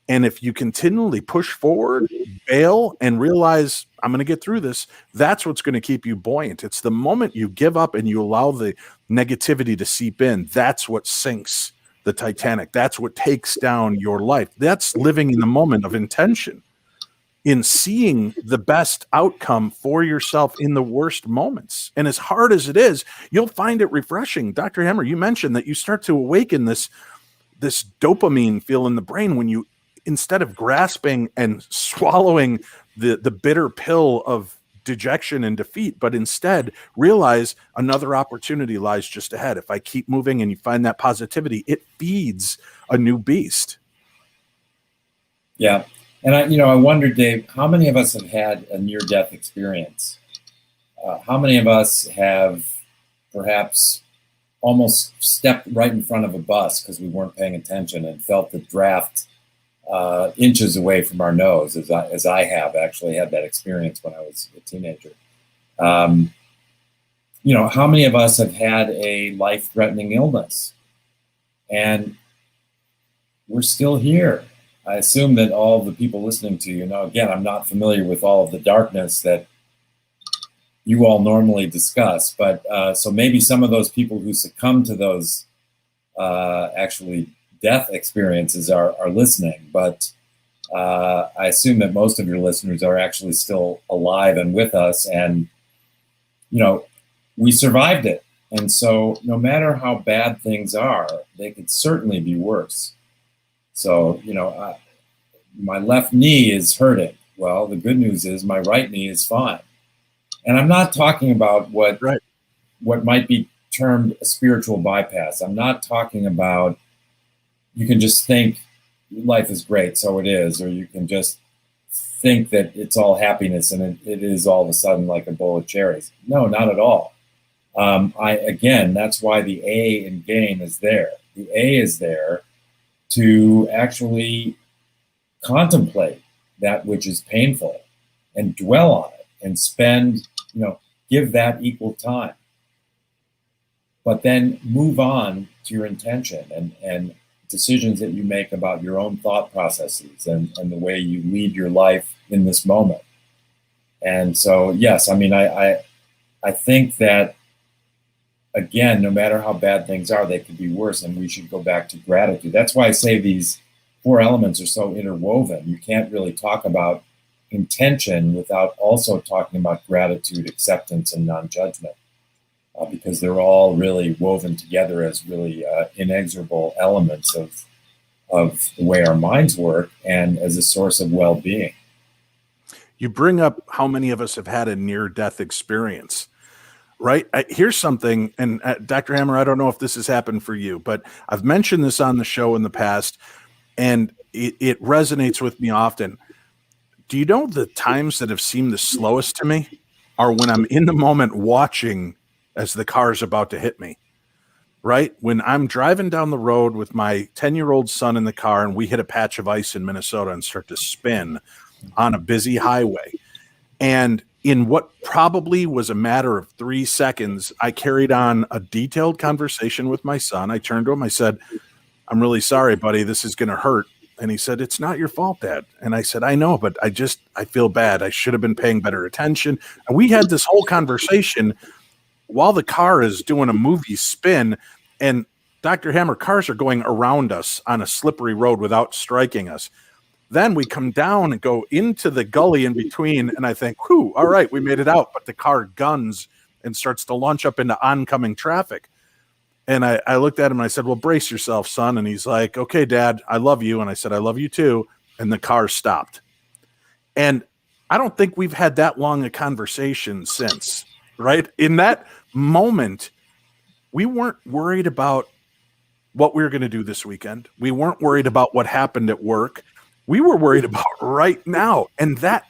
B: And if you continually push forward, bail, and realize, I'm going to get through this, that's what's going to keep you buoyant. It's the moment you give up and you allow the negativity to seep in. That's what sinks the Titanic. That's what takes down your life. That's living in the moment of intention, in seeing the best outcome for yourself in the worst moments. And as hard as it is, you'll find it refreshing. Dr. Hammer, you mentioned that you start to awaken this dopamine feel in the brain when you, instead of grasping and swallowing the bitter pill of dejection and defeat, but instead realize another opportunity lies just ahead. If I keep moving and you find that positivity, it feeds a new beast.
C: Yeah. And I wonder, Dave, how many of us have had a near-death experience? How many of us have perhaps almost stepped right in front of a bus because we weren't paying attention and felt the draft inches away from our nose, as I have actually had that experience when I was a teenager. How many of us have had a life-threatening illness and we're still here? I assume that all the people listening to you know, again, I'm not familiar with all of the darkness that you all normally discuss, but so maybe some of those people who succumb to those actually death experiences are listening, but I assume that most of your listeners are actually still alive and with us, and we survived it. And so no matter how bad things are, they could certainly be worse. So, my left knee is hurting. Well, the good news is my right knee is fine. And I'm not talking about what might be termed a spiritual bypass. I'm not talking about you can just think life is great, so it is, or you can just think that it's all happiness and it is all of a sudden like a bowl of cherries. No, not at all. Again, that's why the A in game is there. The A is there to actually contemplate that which is painful and dwell on it and spend, give that equal time. But then move on to your intention and decisions that you make about your own thought processes and the way you lead your life in this moment. And so, yes, I think that, again, no matter how bad things are, they could be worse, and we should go back to gratitude. That's why I say these 4 elements are so interwoven. You can't really talk about intention without also talking about gratitude, acceptance, and non-judgment, because they're all really woven together as really inexorable elements of the way our minds work and as a source of well-being.
B: You bring up how many of us have had a near-death experience. Right? Here's something, and Dr. Hammer, I don't know if this has happened for you, but I've mentioned this on the show in the past, and it resonates with me often. Do you know the times that have seemed the slowest to me are when I'm in the moment watching as the car is about to hit me, right? When I'm driving down the road with my 10-year-old son in the car and we hit a patch of ice in Minnesota and start to spin on a busy highway. And in what probably was a matter of 3 seconds, I carried on a detailed conversation with my son. I turned to him. I said, "I'm really sorry, buddy. This is going to hurt." And he said, "It's not your fault, Dad." And I said, "I know, but I feel bad. I should have been paying better attention." And we had this whole conversation while the car is doing a movie spin. And Dr. Hammer, cars are going around us on a slippery road without striking us. Then we come down and go into the gully in between, and I think, whew, all right, we made it out. But the car guns and starts to launch up into oncoming traffic. And I looked at him and I said, "Well, brace yourself, son." And he's like, "Okay, Dad, I love you." And I said, "I love you too." And the car stopped. And I don't think we've had that long a conversation since, right? In that moment, we weren't worried about what we were going to do this weekend. We weren't worried about what happened at work. We were worried about right now, and that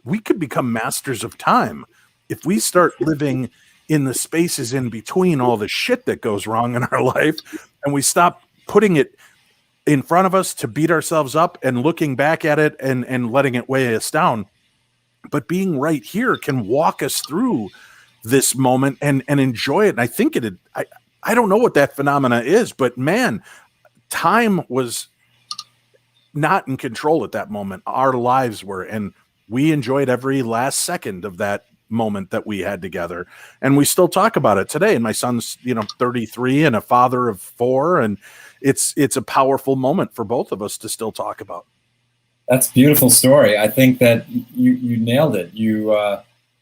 B: we could become masters of time if we start living in the spaces in between all the shit that goes wrong in our life, and we stop putting it in front of us to beat ourselves up and looking back at it and letting it weigh us down. But being right here can walk us through this moment and enjoy it. And I think I don't know what that phenomena is, but man, time was not in control at that moment. Our lives were, and we enjoyed every last second of that moment that we had together. And we still talk about it today. And my son's, 33 and a father of 4. And, it's a powerful moment for both of us to still talk about.
C: That's a beautiful story. I think that you nailed it. You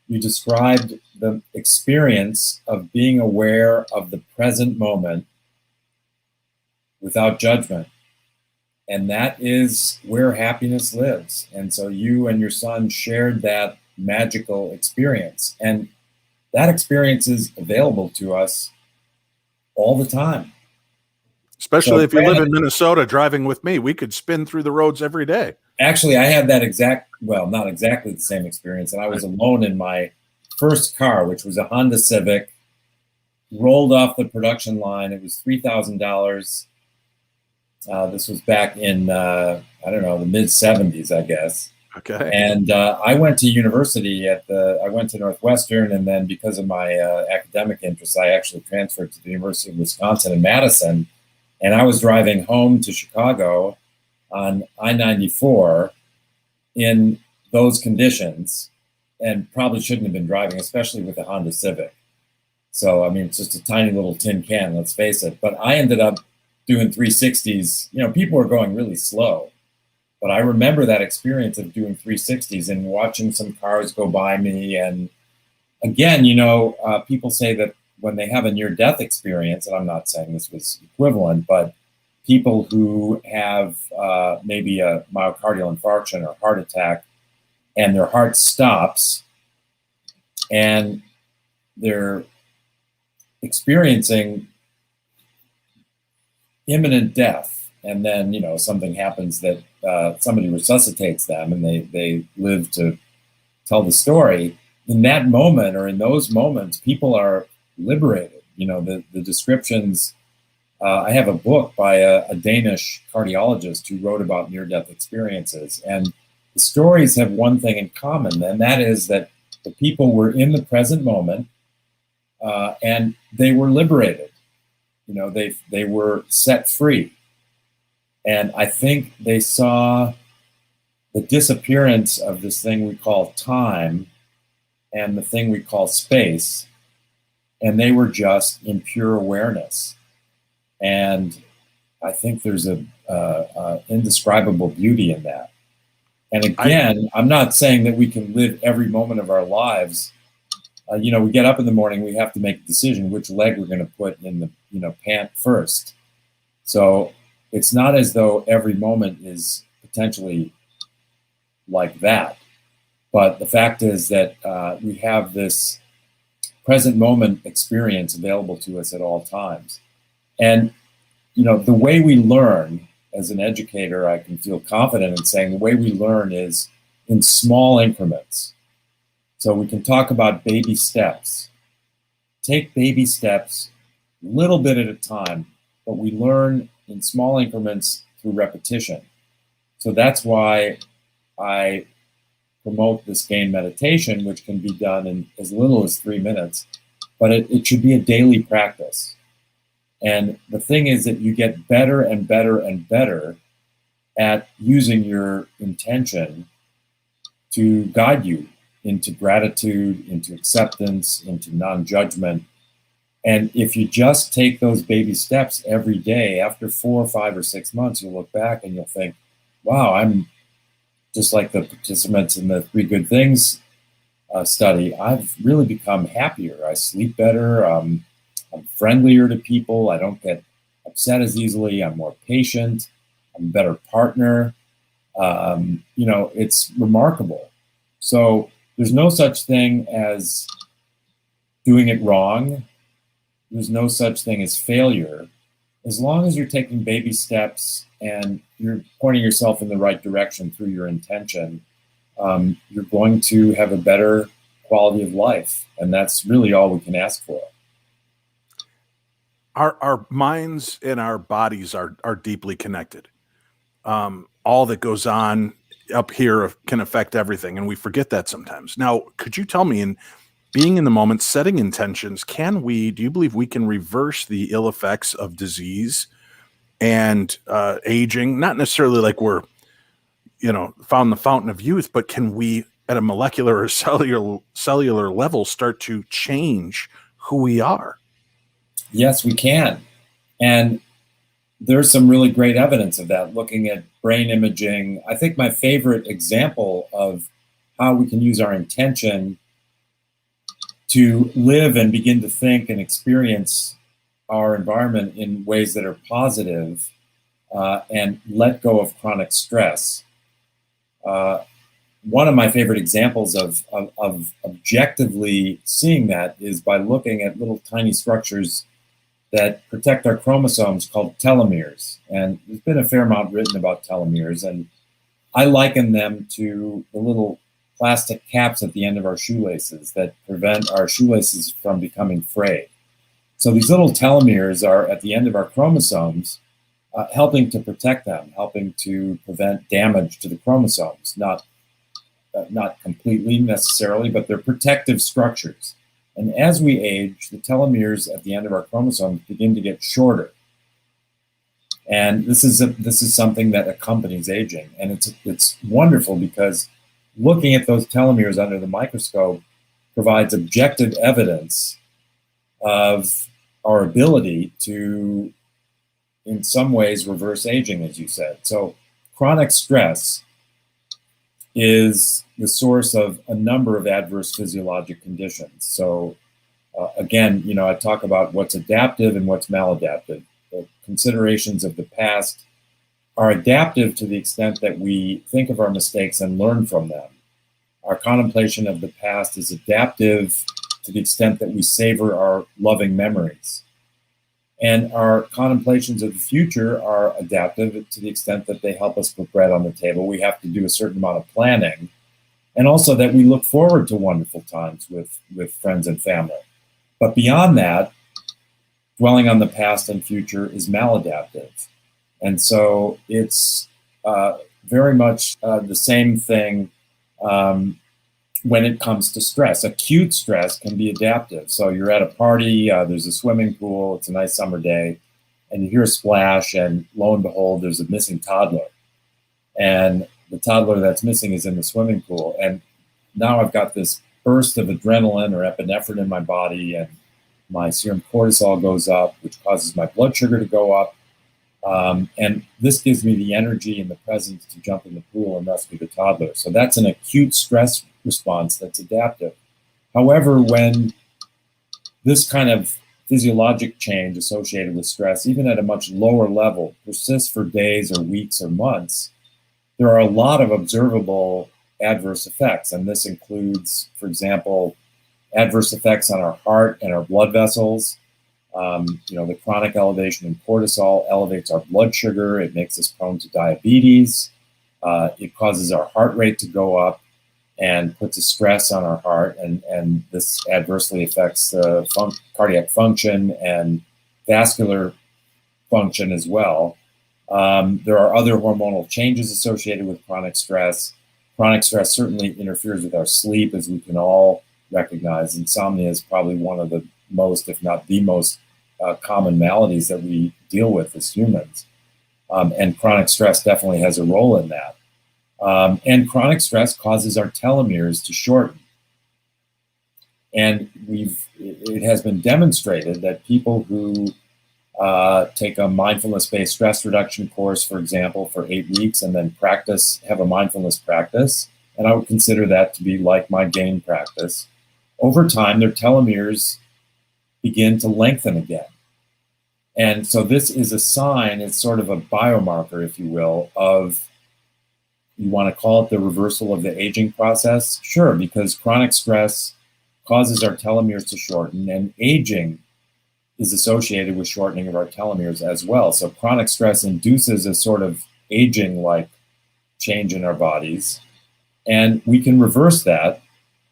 C: described the experience of being aware of the present moment without judgment. And that is where happiness lives. And so you and your son shared that magical experience. And that experience is available to us all the time.
B: Especially if you live in Minnesota, driving with me, we could spin through the roads every day.
C: Actually, I had that not exactly the same experience. And I was alone in my first car, which was a Honda Civic, rolled off the production line. It was $3,000. This was back in, the mid-'70s, I guess.
B: Okay.
C: And I went to university I went to Northwestern, and then because of my academic interests, I actually transferred to the University of Wisconsin in Madison. And I was driving home to Chicago on I-94 in those conditions, and probably shouldn't have been driving, especially with a Honda Civic. So, I mean, it's just a tiny little tin can, let's face it. But I ended up doing 360s. People were going really slow. But I remember that experience of doing 360s and watching some cars go by me. And again, people say that when they have a near-death experience, and I'm not saying this was equivalent, but people who have maybe a myocardial infarction or heart attack, and their heart stops, and they're experiencing imminent death, and then something happens that somebody resuscitates them, and they live to tell the story. In that moment, or in those moments, people are liberated. The descriptions. I have a book by a Danish cardiologist who wrote about near-death experiences, and the stories have one thing in common, and that is that the people were in the present moment, and they were liberated. They were set free. And I think they saw the disappearance of this thing we call time and the thing we call space, and they were just in pure awareness. And I think there's a indescribable beauty in that. And again, I'm not saying that we can live every moment of our lives. We get up in the morning, we have to make a decision which leg we're going to put in the pant first. So it's not as though every moment is potentially like that. But the fact is that we have this present moment experience available to us at all times. And, the way we learn as an educator, I can feel confident in saying the way we learn is in small increments. So we can talk about baby steps. Take baby steps, little bit at a time, but we learn in small increments through repetition. So that's why I promote this gain meditation, which can be done in as little as 3 minutes, but it should be a daily practice. And the thing is that you get better and better and better at using your intention to guide you into gratitude, into acceptance, into non-judgment. And if you just take those baby steps every day, after 4 or 5 or 6 months, you'll look back and you'll think, wow, I'm just like the participants in the 3 Good Things study. I've really become happier. I sleep better. I'm friendlier to people. I don't get upset as easily. I'm more patient. I'm a better partner. It's remarkable. So there's no such thing as doing it wrong. There's no such thing as failure. As long as you're taking baby steps and you're pointing yourself in the right direction through your intention, you're going to have a better quality of life. And that's really all we can ask for.
B: Our minds and our bodies are deeply connected. All that goes on up here can affect everything, and we forget that sometimes. Now, could you tell me, in being in the moment, setting intentions, do you believe we can reverse the ill effects of disease and aging? Not necessarily like we're, found the fountain of youth, but can we, at a molecular or cellular level, start to change who we are?
C: Yes, we can. And there's some really great evidence of that, looking at brain imaging. I think my favorite example of how we can use our intention to live and begin to think and experience our environment in ways that are positive and let go of chronic stress. One of my favorite examples of objectively seeing that is by looking at little tiny structures that protect our chromosomes called telomeres. And there's been a fair amount written about telomeres, and I liken them to the little plastic caps at the end of our shoelaces that prevent our shoelaces from becoming frayed. So these little telomeres are at the end of our chromosomes, helping to protect them, helping to prevent damage to the chromosomes. Not completely necessarily, but they're protective structures. And as we age, the telomeres at the end of our chromosomes begin to get shorter. And this is something that accompanies aging. And it's wonderful because looking at those telomeres under the microscope provides objective evidence of our ability to, in some ways, reverse aging, as you said. So chronic stress is the source of a number of adverse physiologic conditions. So again, I talk about what's adaptive and what's maladaptive. The considerations of the past are adaptive to the extent that we think of our mistakes and learn from them. Our contemplation of the past is adaptive to the extent that we savor our loving memories. And our contemplations of the future are adaptive to the extent that they help us put bread on the table. We have to do a certain amount of planning, and also that we look forward to wonderful times with friends and family. But beyond that, dwelling on the past and future is maladaptive. And so it's very much the same thing when it comes to stress. Acute stress can be adaptive. So you're at a party, there's a swimming pool, it's a nice summer day, and you hear a splash, and lo and behold, there's a missing toddler. And the toddler that's missing is in the swimming pool. And now I've got this burst of adrenaline or epinephrine in my body, and my serum cortisol goes up, which causes my blood sugar to go up. And this gives me the energy and the presence to jump in the pool and rescue the toddler. So that's an acute stress response that's adaptive. However, when this kind of physiologic change associated with stress, even at a much lower level, persists for days or weeks or months, there are a lot of observable adverse effects. And this includes, for example, adverse effects on our heart and our blood vessels. The chronic elevation in cortisol elevates our blood sugar. It makes us prone to diabetes. It causes our heart rate to go up and puts a stress on our heart. And this adversely affects the cardiac function and vascular function as well. There are other hormonal changes associated with chronic stress. Chronic stress certainly interferes with our sleep, as we can all recognize. Insomnia is probably one of the most, if not the most, common maladies that we deal with as humans. And chronic stress definitely has a role in that. And chronic stress causes our telomeres to shorten. And it has been demonstrated that people who take a mindfulness-based stress reduction course, for example, for 8 weeks, and then have a mindfulness practice, and I would consider that to be like my gain practice, over time, their telomeres begin to lengthen again. And so this is a sign, it's sort of a biomarker, if you will, of, you want to call it the reversal of the aging process? Sure, because chronic stress causes our telomeres to shorten, and aging is associated with shortening of our telomeres as well. So chronic stress induces a sort of aging-like change in our bodies, and we can reverse that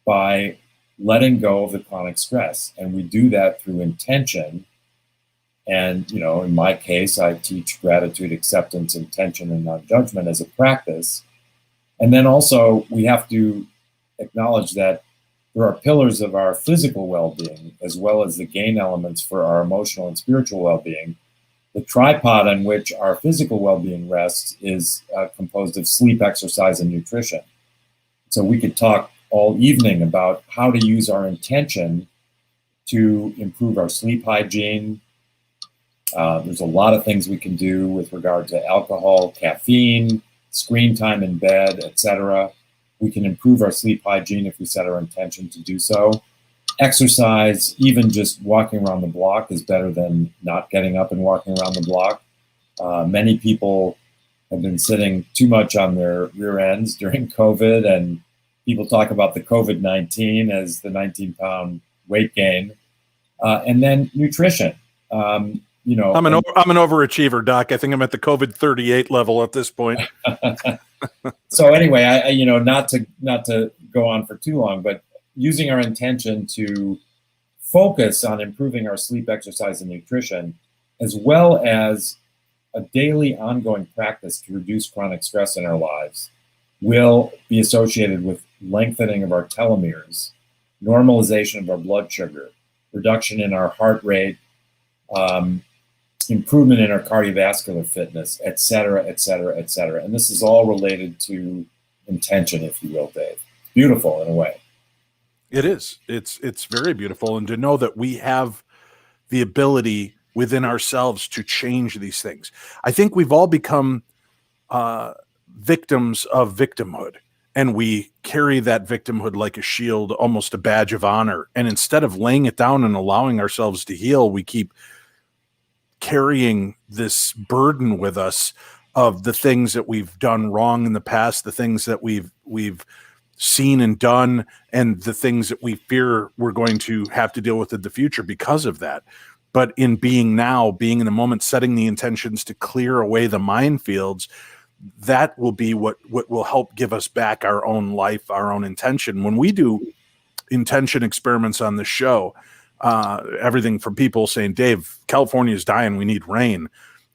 C: by letting go of the chronic stress. And we do that through intention. And, in my case, I teach gratitude, acceptance, intention, and non-judgment as a practice. And then also we have to acknowledge that there are pillars of our physical well-being, as well as the gain elements for our emotional and spiritual well-being. The tripod on which our physical well-being rests is composed of sleep, exercise, and nutrition. So we could talk all evening about how to use our intention to improve our sleep hygiene, There's a lot of things we can do with regard to alcohol, caffeine, screen time in bed, etc. We can improve our sleep hygiene if we set our intention to do so. Exercise, even just walking around the block, is better than not getting up and walking around the block. Many people have been sitting too much on their rear ends during COVID, and people talk about the COVID-19 as the 19-pound weight gain. And then nutrition. I'm
B: an overachiever, Doc. I think I'm at the COVID 38 level at this point.
C: So anyway, I not to go on for too long, but using our intention to focus on improving our sleep, exercise, and nutrition, as well as a daily ongoing practice to reduce chronic stress in our lives, will be associated with lengthening of our telomeres, normalization of our blood sugar, reduction in our heart rate, improvement in our cardiovascular fitness, et cetera, et cetera, et cetera. And this is all related to intention, if you will, Dave. It's beautiful in a way.
B: It is. It's very beautiful. And to know that we have the ability within ourselves to change these things. I think we've all become victims of victimhood, and we carry that victimhood like a shield, almost a badge of honor. And instead of laying it down and allowing ourselves to heal, we keep carrying this burden with us of the things that we've done wrong in the past, the things that we've seen and done, and the things that we fear we're going to have to deal with in the future because of that. But in being in the moment, setting the intentions to clear away the minefields, that will be what will help give us back our own life, our own intention. When we do intention experiments on the show, everything from people saying, Dave, California is dying, we need rain.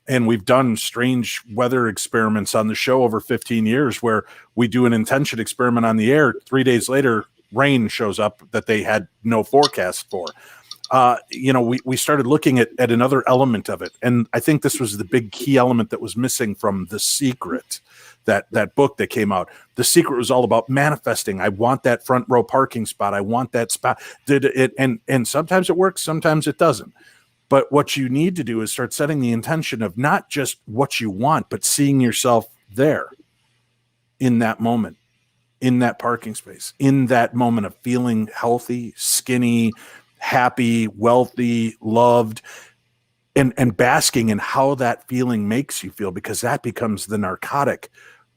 B: And we've done strange weather experiments on the show over 15 years where we do an intention experiment on the air. 3 days later, rain shows up that they had no forecast for. We started looking at another element of it. And I think this was the big key element that was missing from The Secret, that book that came out. The Secret was all about manifesting. I want that front row parking spot. I want that spot. And sometimes it works, sometimes it doesn't. But what you need to do is start setting the intention of not just what you want, but seeing yourself there in that moment, in that parking space, in that moment of feeling healthy, skinny, happy, wealthy, loved, and basking in how that feeling makes you feel, because that becomes the narcotic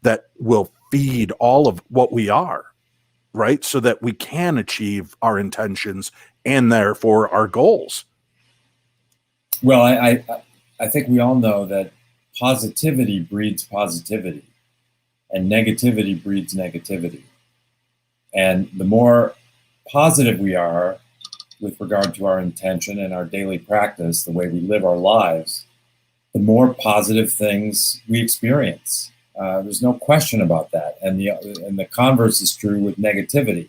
B: that will feed all of what we are, right? So that we can achieve our intentions and therefore our goals.
C: Well, I think we all know that positivity breeds positivity, and negativity breeds negativity. And the more positive we are with regard to our intention and our daily practice, the way we live our lives, the more positive things we experience. There's no question about that. And the converse is true with negativity.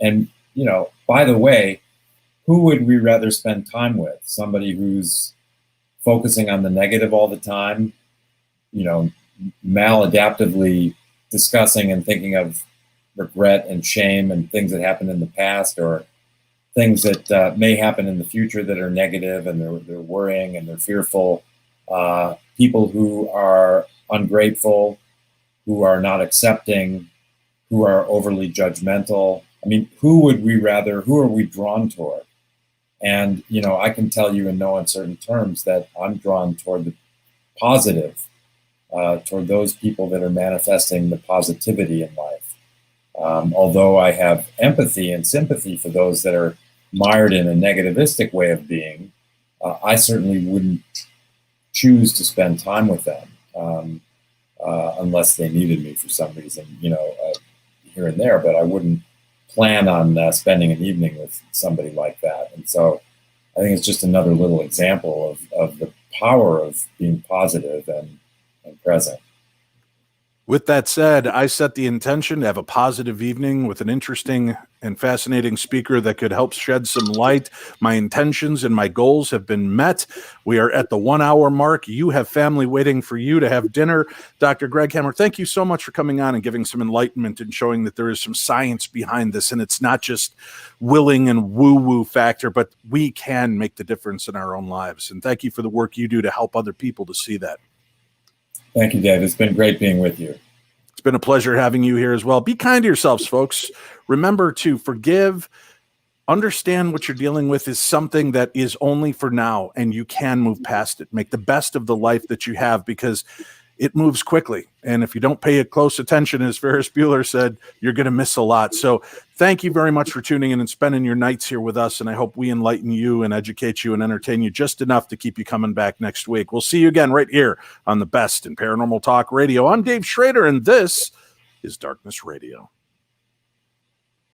C: And, by the way, who would we rather spend time with? Somebody who's focusing on the negative all the time, maladaptively discussing and thinking of regret and shame and things that happened in the past, or things that may happen in the future that are negative, and they're worrying and they're fearful. People who are ungrateful, who are not accepting, who are overly judgmental. I mean, who are we drawn toward? And, I can tell you in no uncertain terms that I'm drawn toward the positive, toward those people that are manifesting the positivity in life. Although I have empathy and sympathy for those that are mired in a negativistic way of being, I certainly wouldn't choose to spend time with them unless they needed me for some reason, here and there. But I wouldn't plan on spending an evening with somebody like that. And so I think it's just another little example of the power of being positive and present.
B: With that said, I set the intention to have a positive evening with an interesting and fascinating speaker that could help shed some light. My intentions and my goals have been met. We are at the 1 hour mark. You have family waiting for you to have dinner. Dr. Gregg Hammer, thank you so much for coming on and giving some enlightenment and showing that there is some science behind this. And it's not just willing and woo-woo factor, but we can make the difference in our own lives. And thank you for the work you do to help other people to see that.
C: Thank you, Dave. It's been great being with you.
B: It's been a pleasure having you here as well. Be kind to yourselves, folks. Remember to forgive. Understand what you're dealing with is something that is only for now, and you can move past it. Make the best of the life that you have, because it moves quickly. And if you don't pay it close attention, as Ferris Bueller said, you're going to miss a lot. So thank you very much for tuning in and spending your nights here with us. And I hope we enlighten you and educate you and entertain you just enough to keep you coming back next week. We'll see you again right here on the best in Paranormal Talk Radio. I'm Dave Schrader, and this is Darkness Radio.